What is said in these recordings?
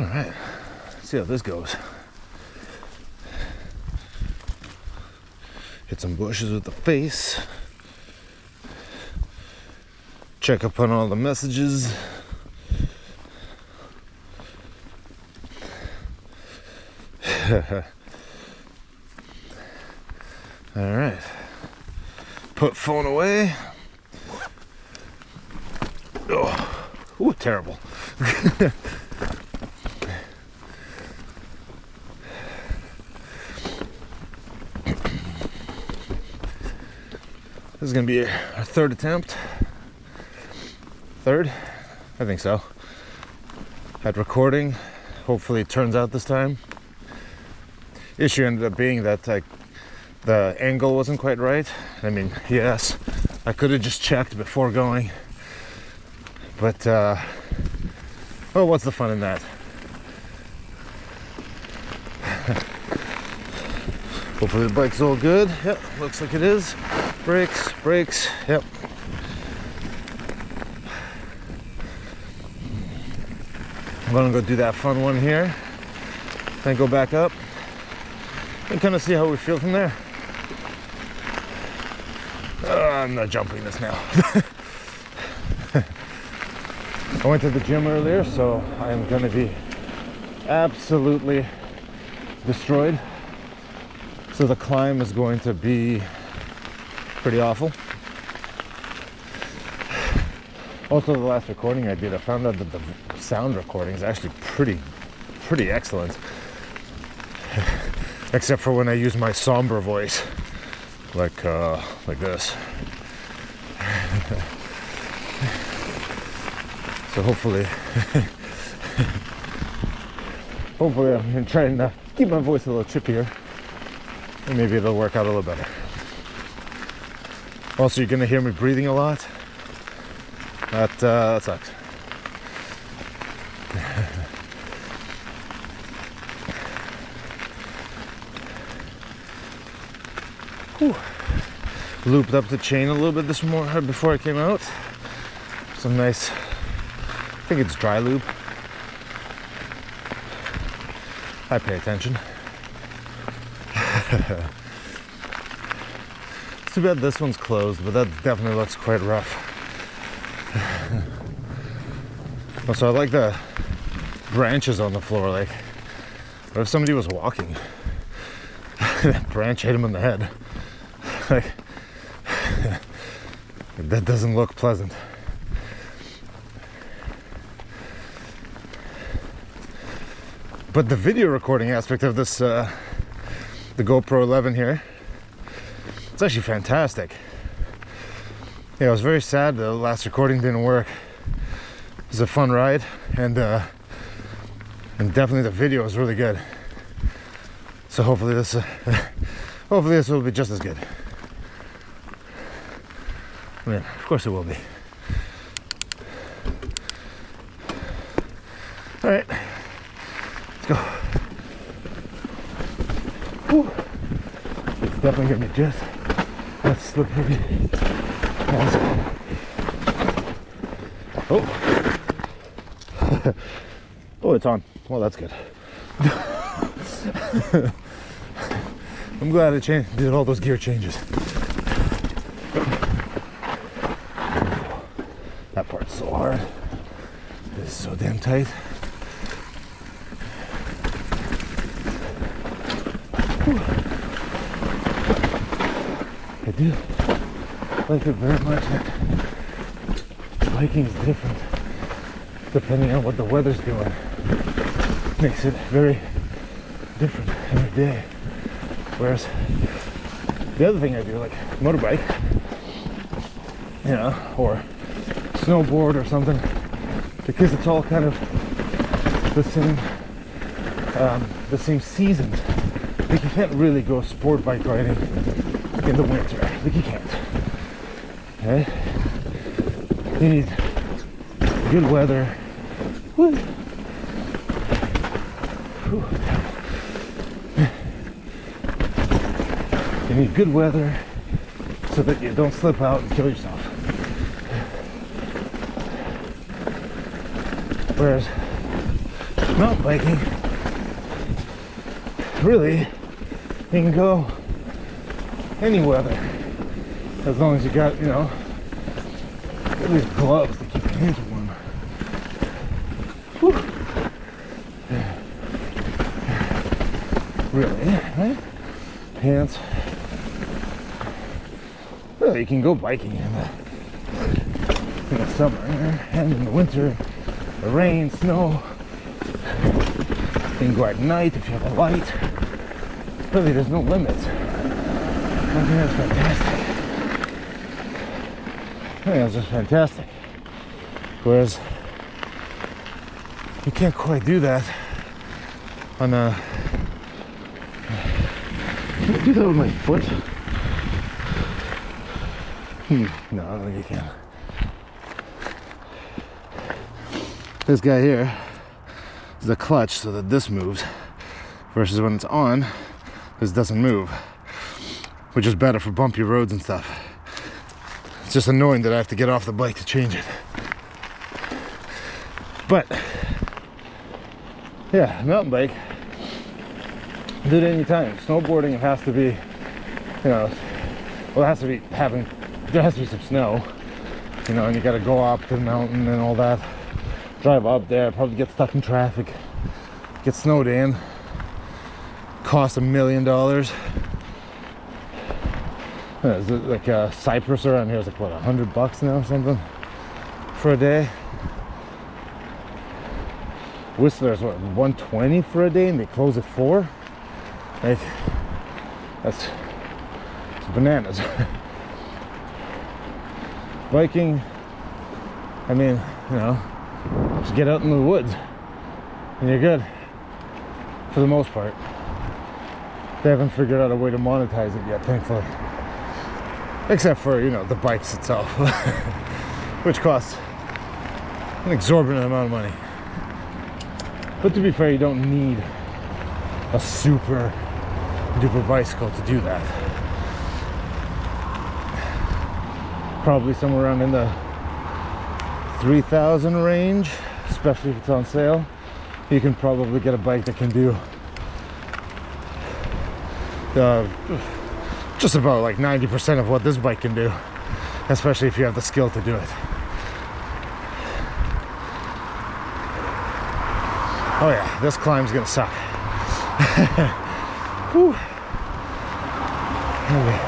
All right, let's see how this goes. Hit some bushes with the face. Check up on all the messages. All right, put phone away. Oh, ooh, terrible. This is gonna be our third attempt. Third? I think so. At recording. Hopefully it turns out this time. Issue ended up being that the angle wasn't quite right. I mean, yes, I could have just checked before going. But, oh, what's the fun in that? Hopefully the bike's all good. Yep, looks like it is. Brakes, yep. I'm gonna go do that fun one here, then go back up and kind of see how we feel from there. I'm not jumping this now. I went to the gym earlier, so I'm gonna be absolutely destroyed. So the climb is going to be pretty awful. Also, the last recording I did, I found out that the sound recording is actually pretty excellent. Except for when I use my somber voice, like this. So hopefully I'm gonna try and keep my voice a little chippier, and maybe it'll work out a little better. Also, you're gonna hear me breathing a lot. That sucks. Whew. Looped up the chain a little bit this morning before I came out. Some nice, I think it's dry lube. I pay attention. It's too bad this one's closed, but that definitely looks quite rough. Also, I like the branches on the floor. Like, what if somebody was walking? That branch hit him in the head. Like, that doesn't look pleasant. But the video recording aspect of this, the GoPro 11 here, it's actually fantastic. Yeah, I was very sad the last recording didn't work. It was a fun ride, and definitely the video was really good. So hopefully this will be just as good. I mean, of course it will be. All right, let's go. Whew. It's definitely gonna be just as slippery as. Oh. Oh, it's on. Well, that's good. I'm glad I did all those gear changes. That part's so hard. This is so damn tight. Whew. I do like it very much that biking is different depending on what the weather's doing. Makes it very different every day. Whereas the other thing I do, like motorbike, you know, or snowboard or something, because it's all kind of the same seasons. Like, you can't really go sport bike riding in the winter. Like, you can't. Okay? You need good weather. Woo. Whew. You need good weather so that you don't slip out and kill yourself. Whereas mountain biking, really, you can go any weather as long as you got, you know, at least gloves to keep your hands warm. Whew. Really, right? Pants. Really, you can go biking in the summer and in the winter, the rain, snow. You can go at night if you have a light. Really, there's no limits. I think that's fantastic. I think that's just fantastic. Whereas you can't quite do that on a. Can I do that with my foot? No, I don't think you can. This guy here is the clutch so that this moves, versus when it's on, this doesn't move, which is better for bumpy roads and stuff. It's just annoying that I have to get off the bike to change it. But yeah, mountain bike, do it anytime. Snowboarding, it has to be, you know, well, it has to be there has to be some snow, you know, and you got to go up to the mountain and all that. Drive up there, probably get stuck in traffic, get snowed in, cost $1 million. Is it like Cyprus around here is like what, $100 now or something for a day? Whistler is what, $120 for a day, and they close at 4. Like, it's bananas. Biking, I mean, you know, just get out in the woods and you're good for the most part. They haven't figured out a way to monetize it yet, thankfully, except for, you know, the bikes itself, which costs an exorbitant amount of money. But to be fair, you don't need a super duper bicycle to do that. Probably somewhere around in the 3,000 range, especially if it's on sale. You can probably get a bike that can do just about like 90% of what this bike can do, especially if you have the skill to do it. Oh yeah, this climb's gonna suck. Whew. Okay.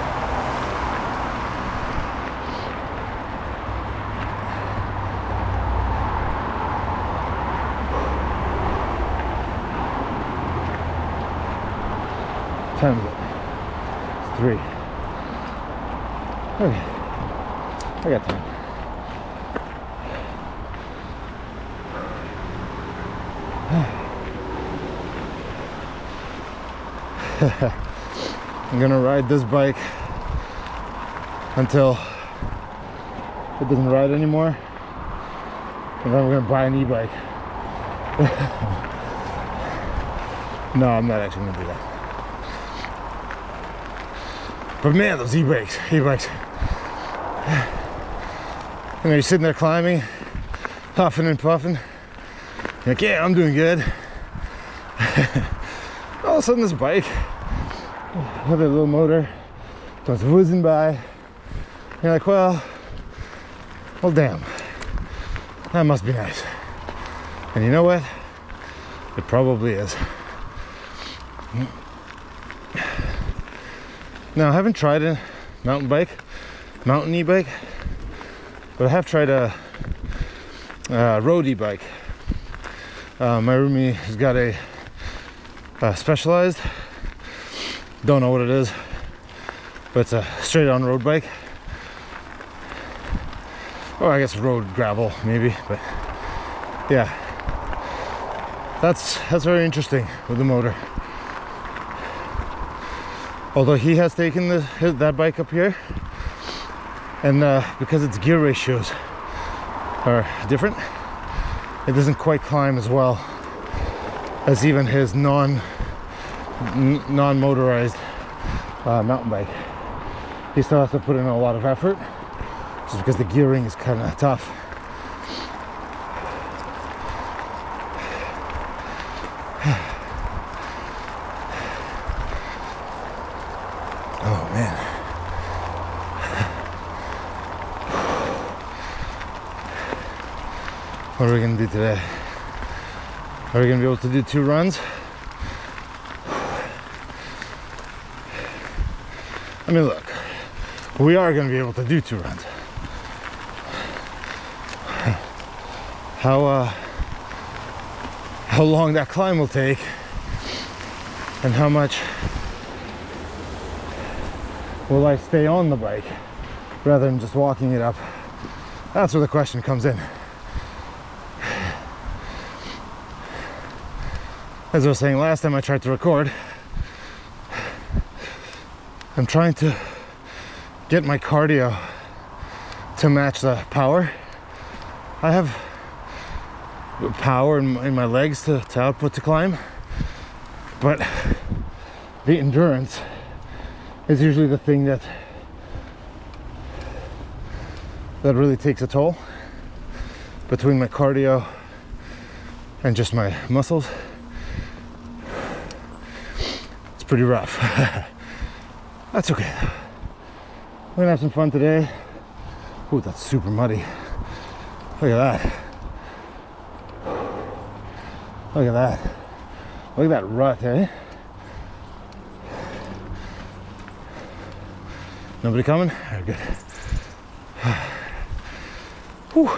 Time is it? It's 3. Okay, I got time. I'm gonna ride this bike until it doesn't ride anymore, and then I'm gonna buy an e-bike. No, I'm not actually gonna do that. But man, those e-bikes. You know, you're sitting there climbing, huffing and puffing. You're like, yeah, I'm doing good. All of a sudden, this bike with a little motor goes whizzing by. You're like, well, damn, that must be nice. And you know what? It probably is. Now, I haven't tried a mountain e-bike, but I have tried a road e-bike. My roomie has got a Specialized. Don't know what it is, but it's a straight on road bike. Or I guess road gravel maybe, but yeah. That's very interesting with the motor. Although he has taken that bike up here, and because its gear ratios are different, it doesn't quite climb as well as even his non-motorized mountain bike. He still has to put in a lot of effort, just because the gearing is kind of tough. What are we gonna do today? Are we gonna be able to do 2 runs? I mean, look, we are gonna be able to do 2 runs. How long that climb will take and how much will I stay on the bike rather than just walking it up, that's where the question comes in. As I was saying last time I tried to record, I'm trying to get my cardio to match the power. I have power in my legs to output to climb, but the endurance is usually the thing that really takes a toll between my cardio and just my muscles. It's pretty rough. That's okay. We're gonna have some fun today. Ooh, that's super muddy. Look at that. Look at that. Look at that rut, eh? Nobody coming? All right, good. Whew.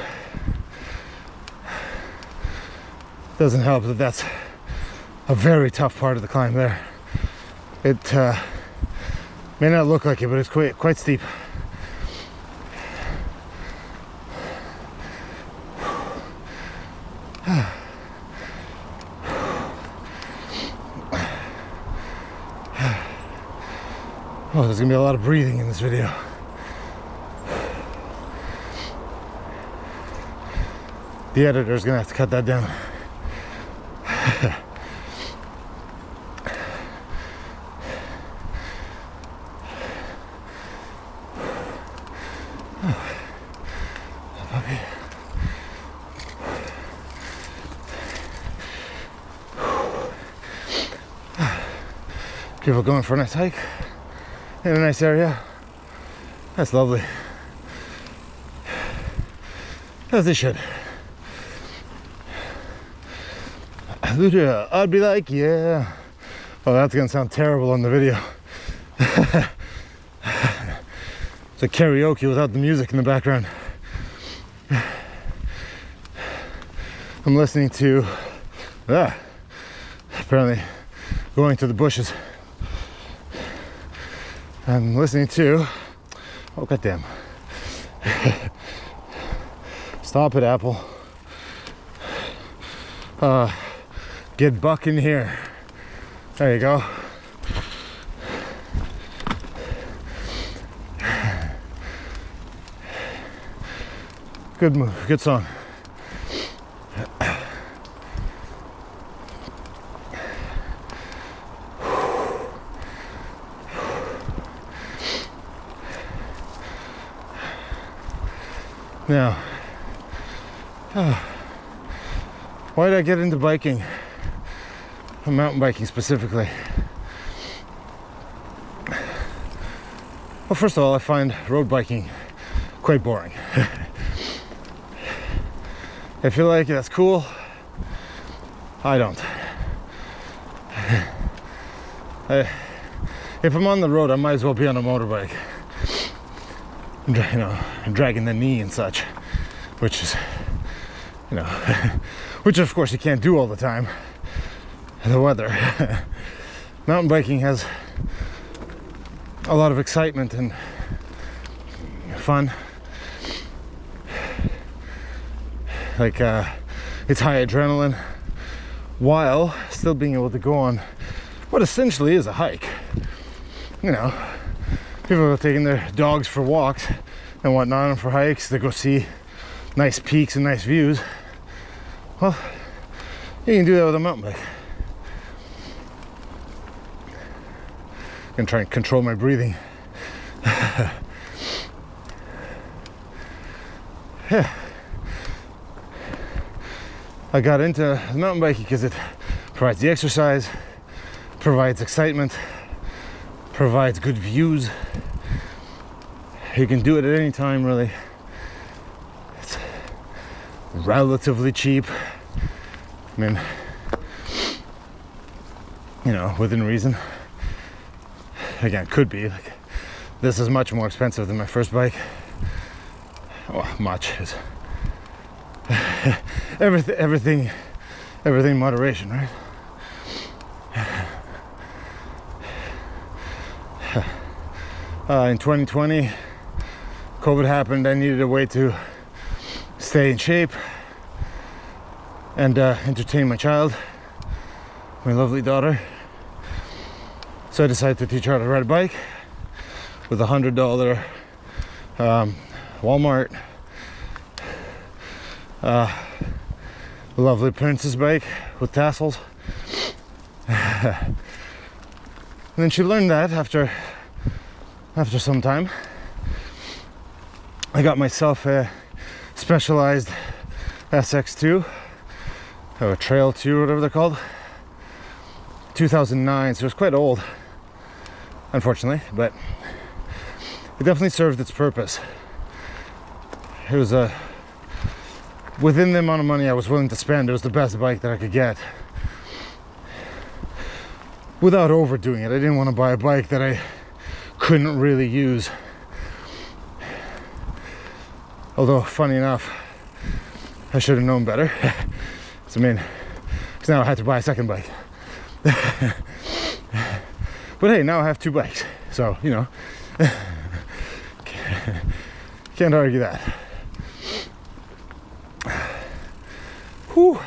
Doesn't help that that's a very tough part of the climb there. It may not look like it, but it's quite steep. Oh, there's gonna be a lot of breathing in this video. The editor's gonna have to cut that down. People going for a nice hike in a nice area. That's lovely. As they should. I'd be like, yeah. Oh, that's gonna sound terrible on the video. It's like karaoke without the music in the background. I'm listening to, apparently going to the bushes. I'm listening to, oh goddamn. Stop it, Apple. Get Buck in here. There you go. Good move, good song. Now, why did I get into biking? Mountain biking specifically. Well, first of all, I find road biking quite boring. I feel like that's cool. I don't. If I'm on the road, I might as well be on a motorbike. You know, dragging the knee and such, which is, you know, which of course you can't do all the time. The weather. Mountain biking has a lot of excitement and fun. Like it's high adrenaline while still being able to go on what essentially is a hike. You know, people are taking their dogs for walks and whatnot, and for hikes to go see nice peaks and nice views. Well, you can do that with a mountain bike. I'm gonna try and control my breathing. Yeah. I got into mountain biking because it provides the exercise, provides excitement, provides good views. You can do it at any time, really. relatively cheap. I mean, you know, within reason. Again, could be. Like, this is much more expensive than my first bike. Well, much is everything moderation, right? In 2020, COVID happened. I needed a way to stay in shape and entertain my child, my lovely daughter. So I decided to teach her how to ride a bike with a $100 Walmart lovely princess bike with tassels. And then she learned that after some time. I got myself a Specialized SX2 or Trail 2, whatever they're called. 2009, so it was quite old, unfortunately, but it definitely served its purpose. It was within the amount of money I was willing to spend, it was the best bike that I could get without overdoing it. I didn't want to buy a bike that I couldn't really use. Although, funny enough, I should have known better. So, I mean, because now I had to buy a second bike. But hey, now I have two bikes, so you know, can't argue that. Whew.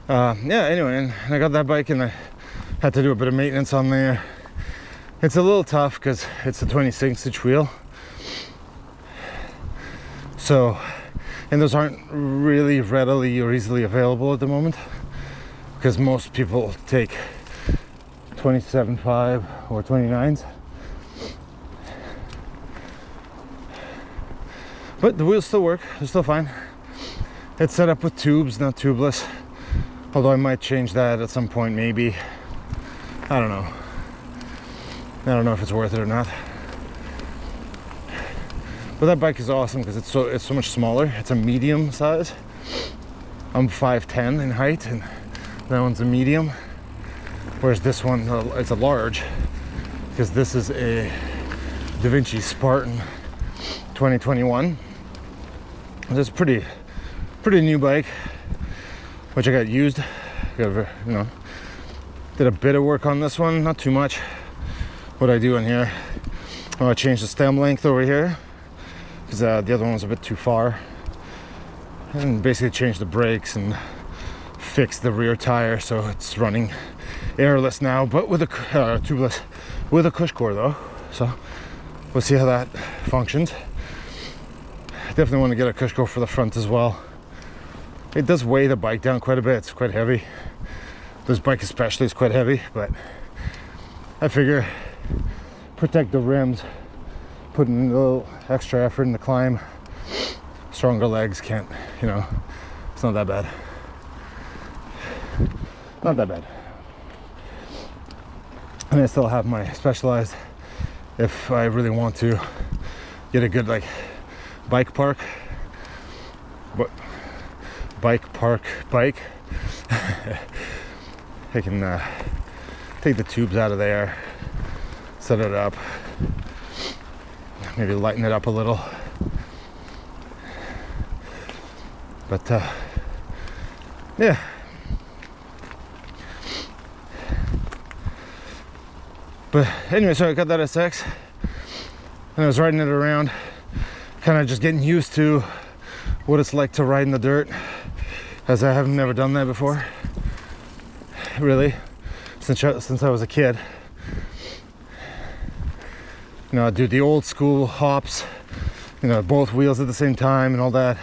Yeah, anyway, and I got that bike and I had to do a bit of maintenance on there. It's a little tough because it's a 26-inch wheel, so, and those aren't really readily or easily available at the moment because most people take 27.5 or 29s. But the wheels still work, they're still fine. It's set up with tubes, not tubeless. Although I might change that at some point, maybe. I don't know. I don't know if it's worth it or not. But that bike is awesome because it's so much smaller. It's a medium size. I'm 5'10" in height, and that one's a medium. Whereas this one, it's a large, because this is a Da Vinci Spartan 2021. It's a pretty new bike, which I got used. You know, did a bit of work on this one, not too much. What I do in here, I changed the stem length over here because the other one was a bit too far, and basically changed the brakes and fixed the rear tire so it's running airless now, but with a tubeless, with a cush core though. So we'll see how that functions. Definitely want to get a cush core for the front as well. It does weigh the bike down quite a bit. It's quite heavy. This bike especially is quite heavy, but I figure protect the rims, put in a little extra effort in the climb. Stronger legs can't, you know, it's not that bad. Not that bad. And I still have my Specialized if I really want to get a good like bike park. But bike park bike. I can take the tubes out of there, set it up, maybe lighten it up a little. But yeah. But anyway, so I got that SX and I was riding it around, kind of just getting used to what it's like to ride in the dirt, as I have never done that before, really, since I was a kid. You know, I do the old school hops, you know, both wheels at the same time and all that.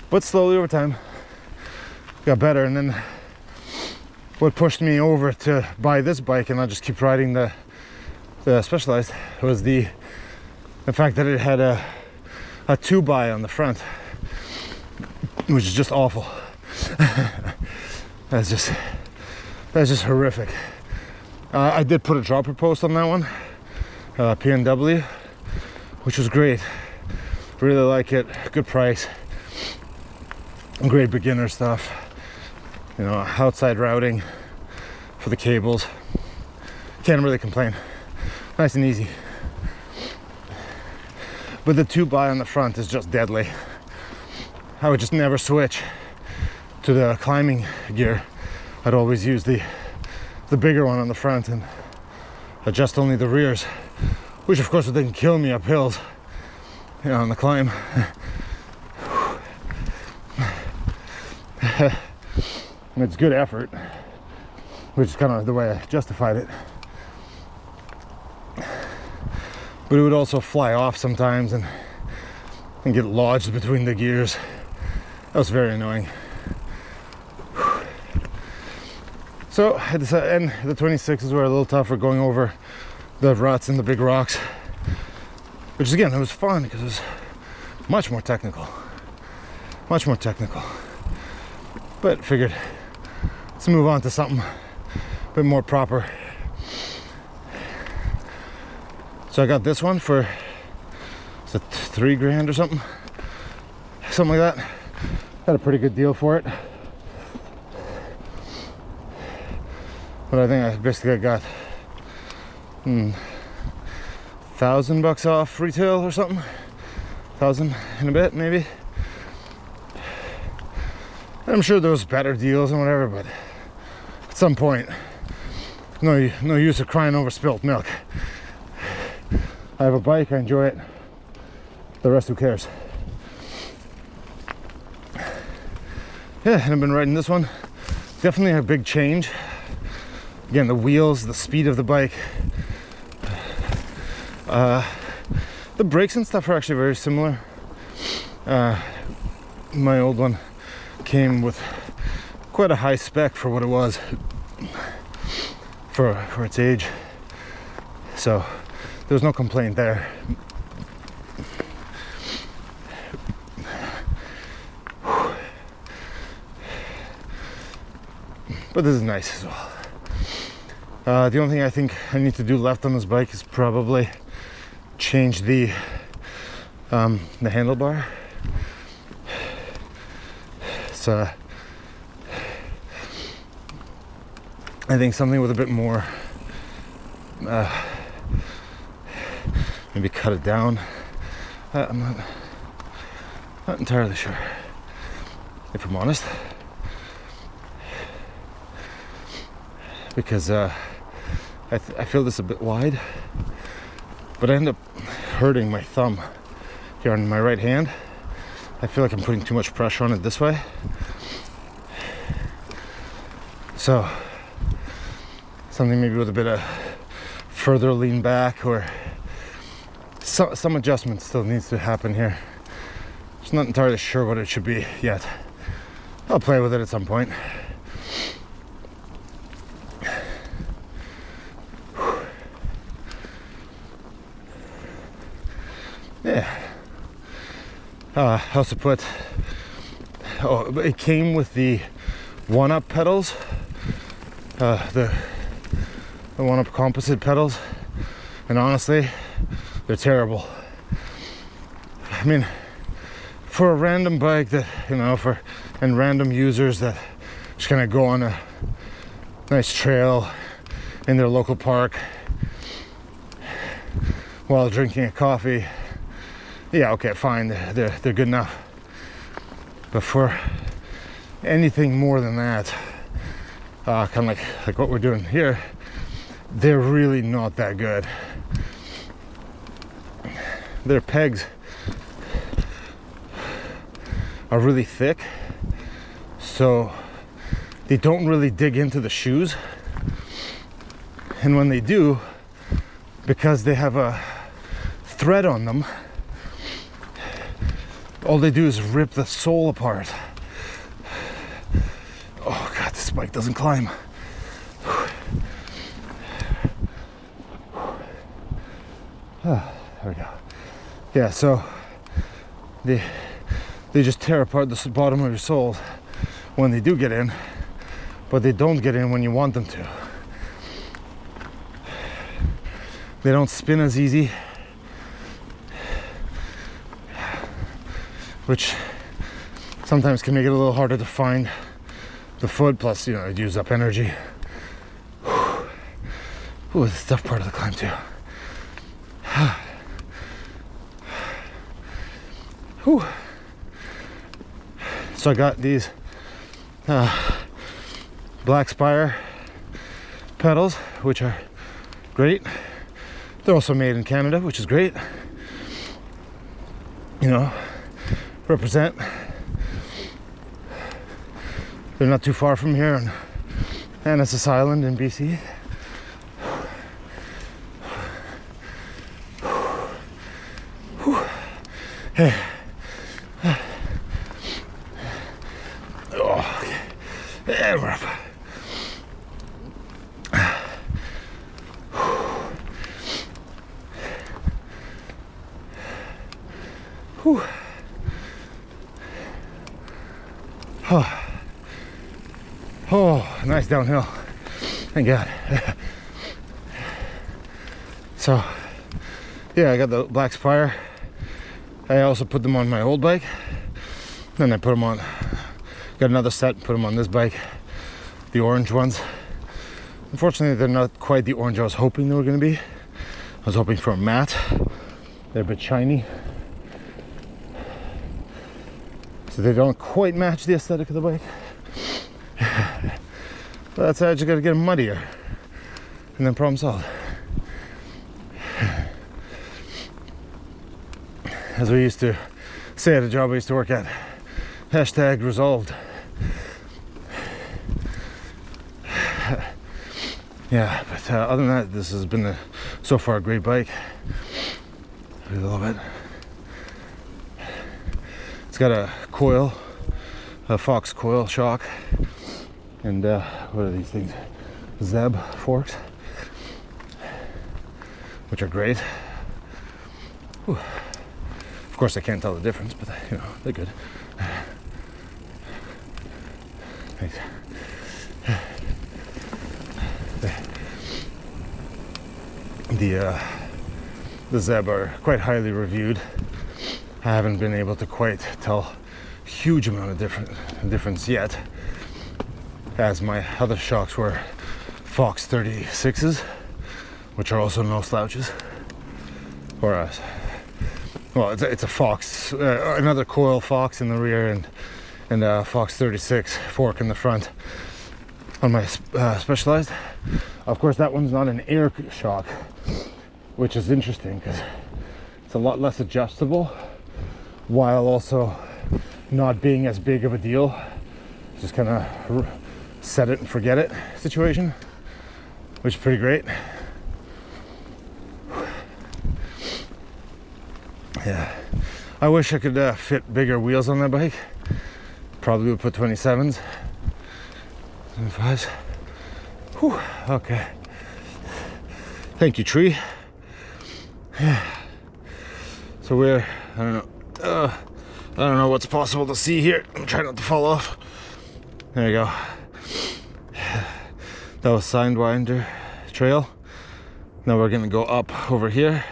But slowly over time, got better. And then what pushed me over to buy this bike and I'll just keep riding the Specialized was the fact that it had a 2x on the front, which is just awful. That's just horrific. I did put a dropper post on that one, PNW, which was great. Really like it. Good price. Great beginner stuff. You know, outside routing for the cables. Can't really complain. Nice and easy. But the 2x on the front is just deadly. I would just never switch to the climbing gear. I'd always use the bigger one on the front and adjust only the rears, which of course would then kill me up hills, you know, on the climb. And it's good effort, which is kind of the way I justified it. But it would also fly off sometimes and get lodged between the gears. That was very annoying. So I decided, and the 26s were a little tougher going over the ruts and the big rocks, which is, again, it was fun because it was much more technical. But figured, let's move on to something a bit more proper. So I got this one for, is it $3,000 or something like that. Got a pretty good deal for it. But I think I basically got $1,000 off retail or something. 1,000 and a bit, maybe. I'm sure there was better deals and whatever, but at some point, no use of crying over spilt milk. I have a bike, I enjoy it. The rest, who cares? Yeah, and I've been riding this one. Definitely a big change. Again, the wheels, the speed of the bike. The brakes and stuff are actually very similar. My old one came with quite a high spec for what it was, for its age. So there was no complaint there. But this is nice as well. The only thing I think I need to do left on this bike is probably change the handlebar. So I think something with a bit more, maybe cut it down. I'm not entirely sure, if I'm honest, because I feel this a bit wide, but I end up hurting my thumb here on my right hand. I feel like I'm putting too much pressure on it this way. So something maybe with a bit of further lean back, or some adjustment still needs to happen here. Just not entirely sure what it should be yet. I'll play with it at some point. Yeah. I also put, it came with the One-Up pedals, the One-Up composite pedals, and honestly, they're terrible. I mean, for a random bike that, you know, and random users that just kind of go on a nice trail in their local park while drinking a coffee, yeah, okay, fine, they're good enough. But for anything more than that, kind of like what we're doing here, they're really not that good. Their pegs are really thick, so they don't really dig into the shoes. And when they do, because they have a thread on them, all they do is rip the sole apart. Oh God, this bike doesn't climb. There we go. Yeah, so they just tear apart the bottom of your soles when they do get in, but they don't get in when you want them to. They don't spin as easy. which sometimes can make it a little harder to find the foot, plus, you know, it uses up energy. Ooh, it's a tough part of the climb too. Whew. So I got these Black Spire pedals, which are great. They're also made in Canada, which is great. You know, represent. They're not too far from here on Annacis Island in BC. Hey. Oh, okay. And we're up. Whew. Oh, nice downhill. Thank God. So, yeah, I got the Black Spire. I also put them on my old bike. Then I put them on, got another set, put them on this bike, the orange ones. Unfortunately, they're not quite the orange I was hoping they were going to be. I was hoping for a matte. They're a bit shiny. So they don't quite match the aesthetic of the bike. But that's how I just got to get them muddier. And then problem solved. As we used to say at a job I used to work at, hashtag resolved. Yeah, but other than that, this has been so far a great bike. I really love it. It's got a coil, a Fox coil shock, and what are these things? Zeb forks, which are great. Whew. Of course, I can't tell the difference, but you know, they're good. Thanks. The Zeb are quite highly reviewed. I haven't been able to quite tell a huge amount of difference yet, as my other shocks were Fox 36s, which are also no slouches. Or well, it's a Fox, another coil Fox in the rear, and a Fox 36 fork in the front on my Specialized. Of course, that one's not an air shock, which is interesting because it's a lot less adjustable, while also not being as big of a deal. Just kind of set it and forget it situation, which is pretty great. Yeah, I wish I could fit bigger wheels on that bike. Probably would put 27s, 25s. Whew, okay. Thank you, tree. Yeah. So we're, I don't know what's possible to see here. I'm trying not to fall off. There you go. That was Sidewinder Trail. Now we're gonna go up over here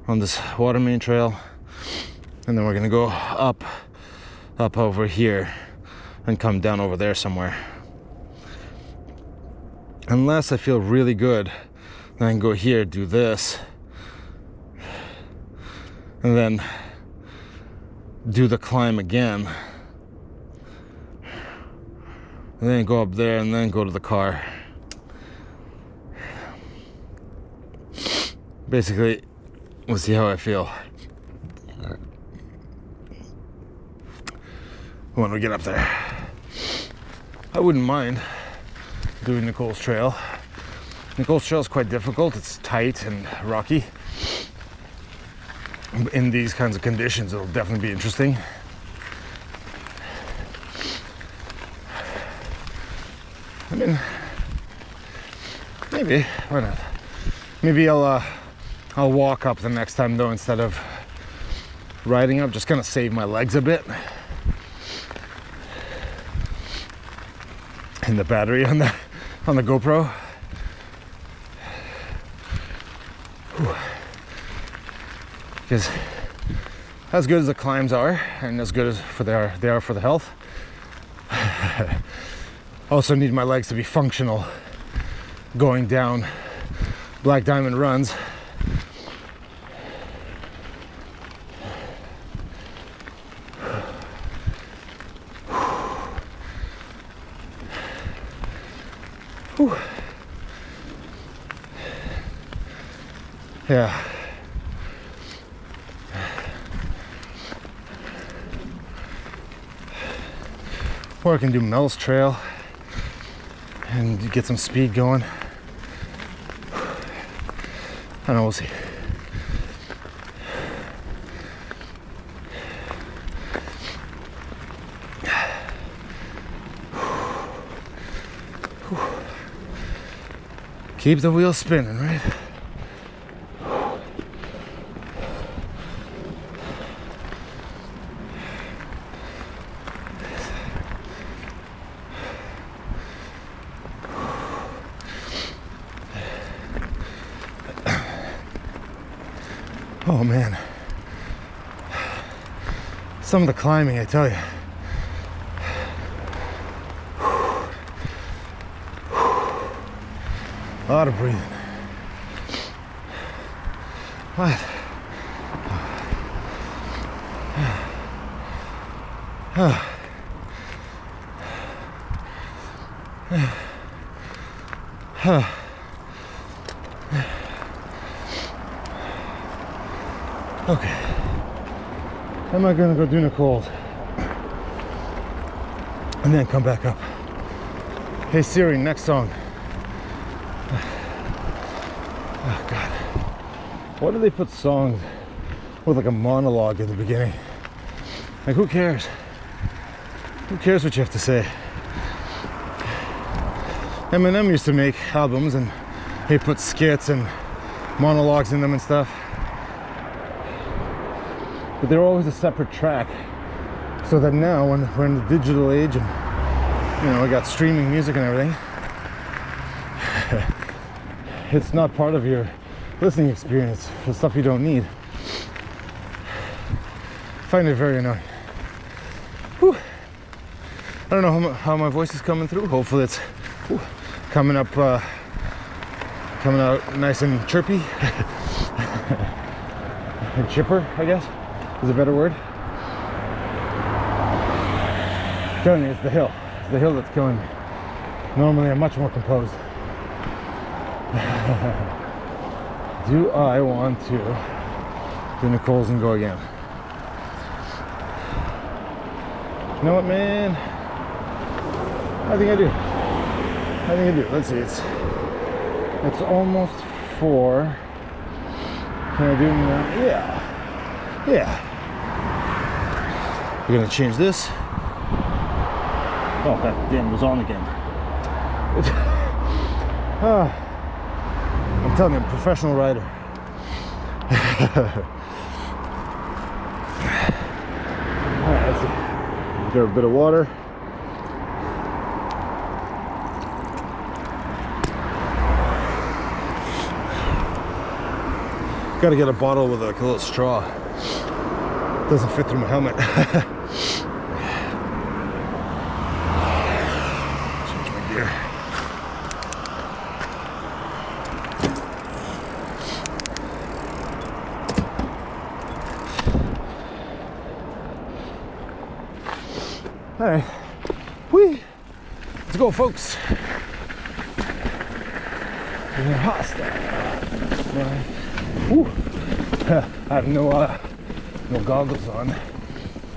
on this water main trail, and then we're gonna go up over here and come down over there somewhere. Unless I feel really good, then I can go here, do this, and then do the climb again, and then go up there and then go to the car. Basically, we'll see how I feel when we get up there. I wouldn't mind doing Nicole's Trail. Nicole's Trail is quite difficult. It's tight and rocky. In these kinds of conditions, it'll definitely be interesting. I mean, maybe, why not? Maybe I'll walk up the next time though, instead of riding up, just kind of save my legs a bit. And the battery on the GoPro. Because as good as the climbs are, and as good as they are for the health. Also need my legs to be functional going down Black Diamond runs. Whew. Yeah. Or I can do Mel's Trail and get some speed going. I don't know, we'll see. Keep the wheel spinning, right? Oh man, some of the climbing, I tell you. A lot of breathing. What? Okay. Am I gonna go do Nicole's and then come back up? Hey Siri, next song. Oh God. Why do they put songs with like a monologue in the beginning? Like, who cares? Who cares what you have to say? Eminem used to make albums and he put skits and monologues in them and stuff. But they're always a separate track. So that now when we're in the digital age and we got streaming music and everything, it's not part of your listening experience. The stuff you don't need. I find it very annoying. Whew. I don't know how my voice is coming through. Hopefully it's coming out nice and chirpy and chipper, I guess is a better word. I'm telling you, it's the hill. It's the hill that's killing me. Normally I'm much more composed. Do I want to do Nicole's and go again? You know what, man? I think I do. Let's see, it's almost 4. Can I do it now? Yeah. We're gonna change this. Oh, that damn was on again. I'm telling you, I'm a professional rider. Alright, let's see. Grab a bit of water. Gotta get a bottle with like a little straw. Doesn't fit through my helmet. Change my gear. All right, whee! Let's go, folks. We're hostile. I have no goggles on,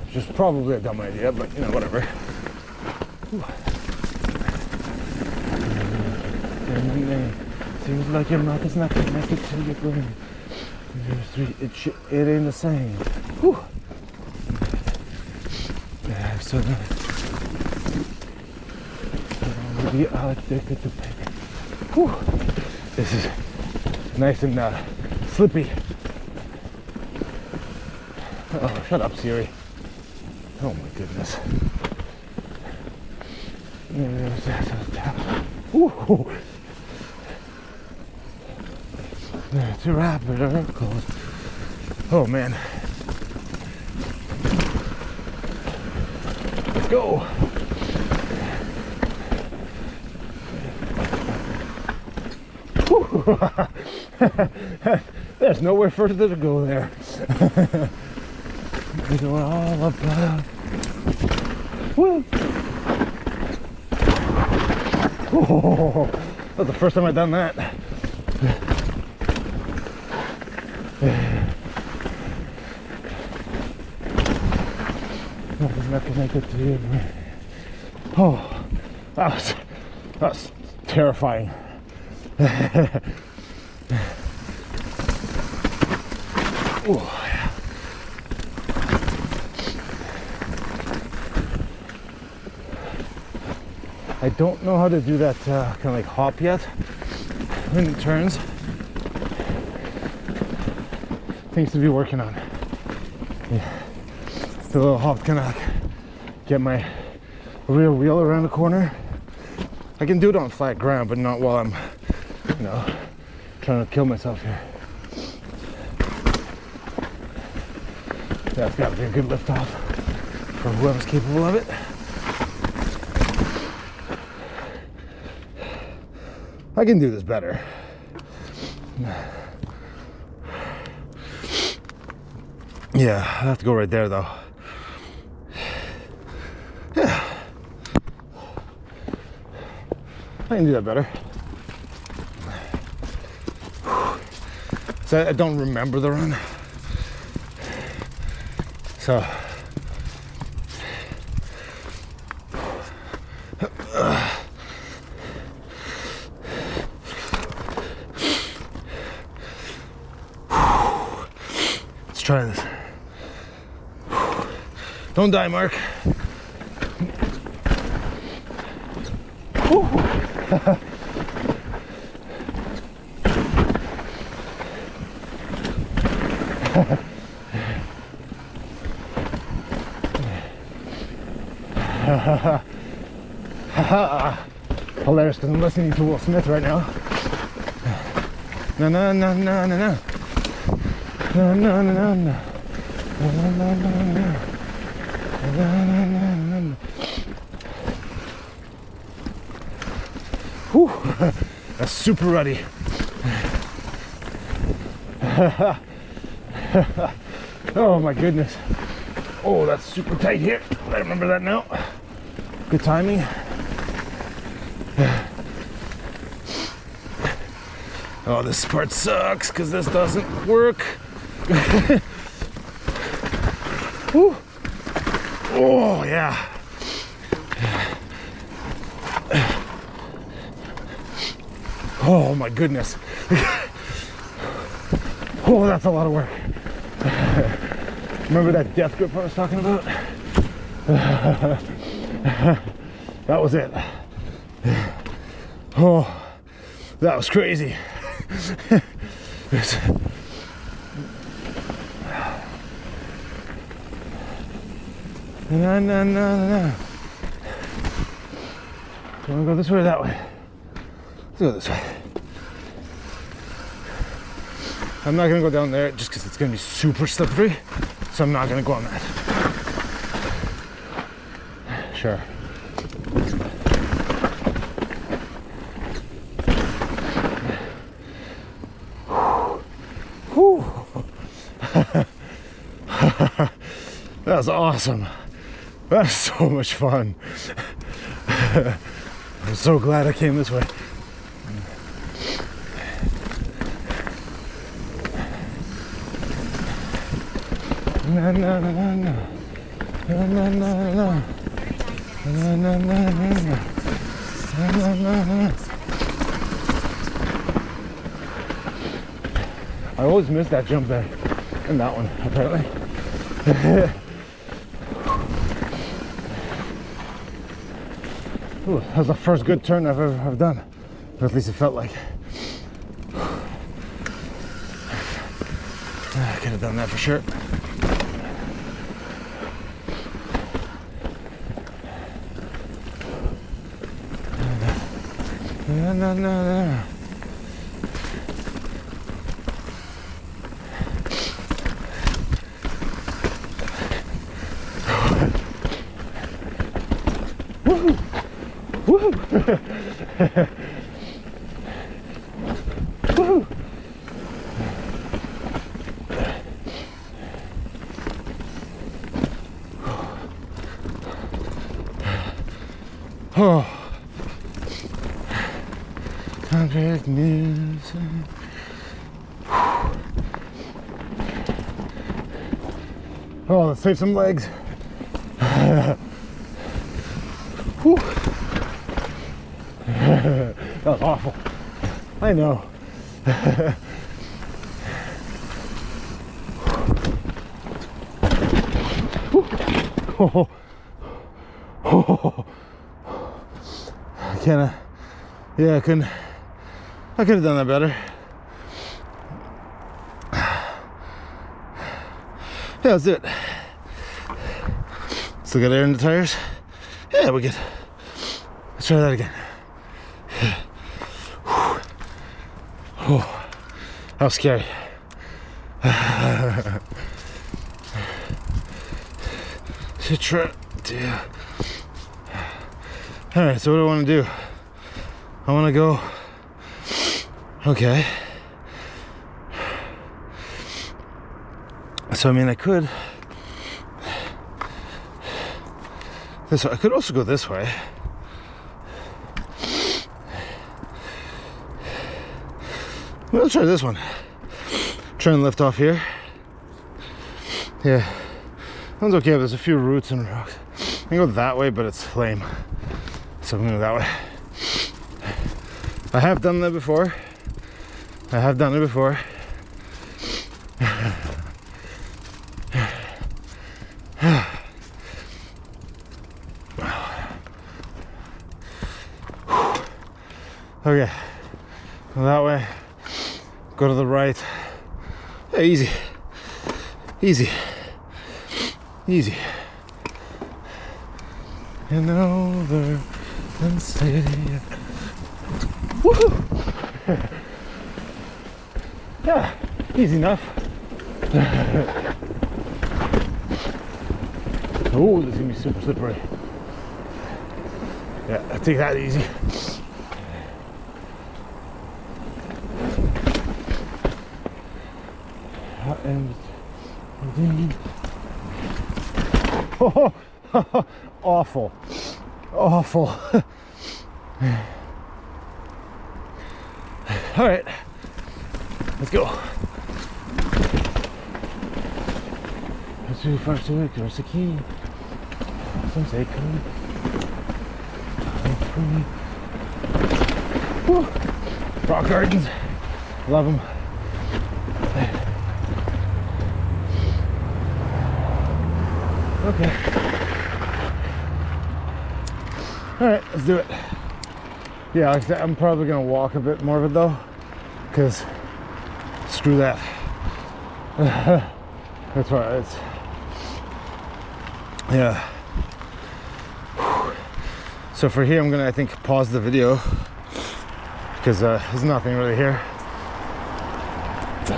which is probably a dumb idea, but whatever. Seems like your mouth is not connected to your brain. It ain't the same. Whew. So we are addicted to paper. Whew. This is nice and slippy. Oh, shut up, Siri. Oh my goodness. Ooh. It's a rapid close. Oh man. Let's go. There's nowhere further to go there. We know all about. Woo. Oh, that's the first time I've done that. Nothing's not gonna make it to you. Oh, that was terrifying. Oh, yeah. I don't know how to do that kind of like hop yet when it turns. Things to be working on. Yeah. The little hop kind of get my rear wheel around the corner. I can do it on flat ground, but not while I'm, you know, trying to kill myself here. That's got to be a good lift off for whoever's capable of it. I can do this better. Yeah, I have to go right there though. Yeah. I can do that better. So I don't remember the run. So let's try this. Don't die, Mark. Hilarious because I'm listening to Will Smith right now. No, no, no, no, no, no. No, no, no, no, no. No, no, no, no, no. No, no, no, no, no. Whew. That's super ruddy. Oh my goodness. Oh, that's super tight here. I remember that now. Good timing. Oh, this part sucks because this doesn't work. Oh, yeah. Oh my goodness. Oh, that's a lot of work. Remember that death grip I was talking about? That was it. Oh, that was crazy. No, no, no, no. Do you want to go this way or that way? Let's go this way. I'm not going to go down there just because it's going to be super slippery. So I'm not going to go on that. Sure. Whew. That was awesome. That's so much fun. I'm so glad I came this way. No, no, no, no, no. No, no, no, no. No, no, no, no, no. No, no, no, no. I always miss that jump there. And that one, apparently. Ooh, that was the first good turn I've ever done. Or at least it felt like. I could have done that for sure. No, no, no, no. Woo! Oh, contract music. Oh, let's save some legs. Whew. That was awful. I know. Oh. Oh. I can't. Yeah, I couldn't. I could have done that better. Yeah, let's do it. Still got air in the tires? Yeah, we're good. Let's try that again. Oh, that was scary. Should try to. Alright, so what do I want to do? I want to go. Okay. So I mean, I could. This way. I could also go this way. Let's try this one. Try and lift off here. Yeah, that one's okay. There's a few roots and rocks. I can go that way, but it's lame. So I'm gonna go that way. I have done that before. I have done it before. Okay, go that way, go to the right. Yeah, easy, easy, easy. And over and stay. Woohoo! Yeah, easy enough. Oh, this is gonna be super slippery. Yeah, I'll take that easy. And oh, awful, awful. All right, let's go. That's really far to it. There's the key. Some say cool. Rock gardens, love them. Okay. All right, let's do it. Yeah, like I said, I'm probably gonna walk a bit more of it though, because screw that. That's right. It's yeah. So for here, I'm gonna, I think, pause the video because there's nothing really here.